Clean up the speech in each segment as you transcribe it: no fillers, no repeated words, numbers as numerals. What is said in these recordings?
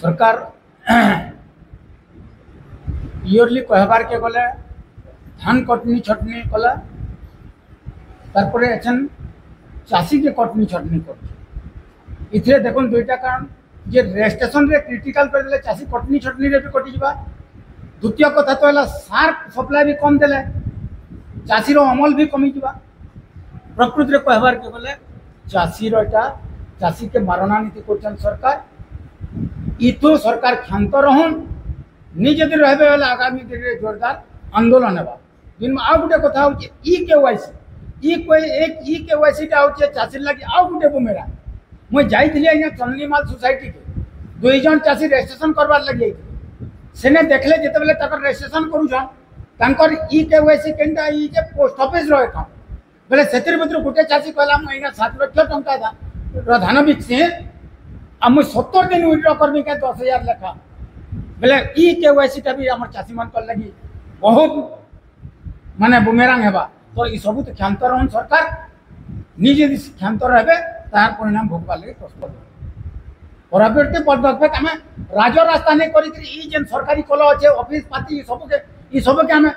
सरकार इयरली कहबार के गले धान कटनी छटनी कला तारपरे एछन चाषी के कटनी छटनी कर इथे देखो दुईटा कारण जे रेजिस्ट्रेशन रे क्रिटिकल कर देले चाषी कटनी छटनी रे भी कटि जबा। द्वितीय कथा तो है सार सप्लाई भी कम देले चाषी रो अमल भी कमी जबा। प्रकृति रे कहबार के गले चाषी रो एटा चाषी के मारणा नीति करछन सरकार इतो सरकार क्षांत रहन नि जदि रहबे वाला आगामी दिन रे जोरदार आंदोलन हेबा। दिन में आ गुटे कथा होचे ई केवाईसी ई कोई एक ई केवाईसी टा होचे चाषी लागि आ गुटे बुमेरा मैं जाइथिले इने चंदनीमाल सोसाइटी के दुई जन चाषी रजिस्ट्रेशन करबार लागि जाइथिले सेने देखले जेते बेले तकर रजिस्ट्रेशन करूछन तांकर ई केवाईसी केनटा ई जे पोस्ट ऑफिस रो अकाउंट बेले सेतिर भितर गुटे चाषी कहला मैं इना 7 लाख टका दा धान बिकसे आ मैं 70 दिन विड्रॉ करबी के 10,000 लेखा बेले ई केवाईसी टा भी हमर चाषी मन कर लागि बहुत माने बुमेरांग हेबा। तो ई सब तो क्षांत रहन सरकार निजे क्षांत रहबे तार परिणाम भोगबा लागि प्रस्तुत परवर्ती पदक्षेप हमें राजो रास्ता नहीं करी ई जेन सरकारी कल अच्छे ऑफिस पाती ई सब के हमें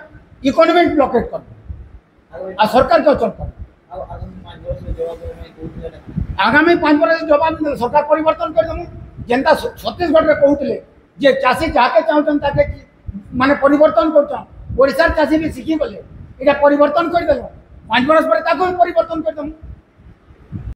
इकोनॉमिक ब्लॉकेट कर आ सरकार के अचल कर आगामी 5 वर्ष जवाब सरकार परिवर्तन कर दमु जेनता छत्तीसगढ़ में कहउतले जे चाषी जाके चाहतन ताके माने परिवर्तन करछन ओडिसा चाषी भी सिखी गले एटा परिवर्तन कर देलो 5 वर्ष पर ताको परिवर्तन कर दमु।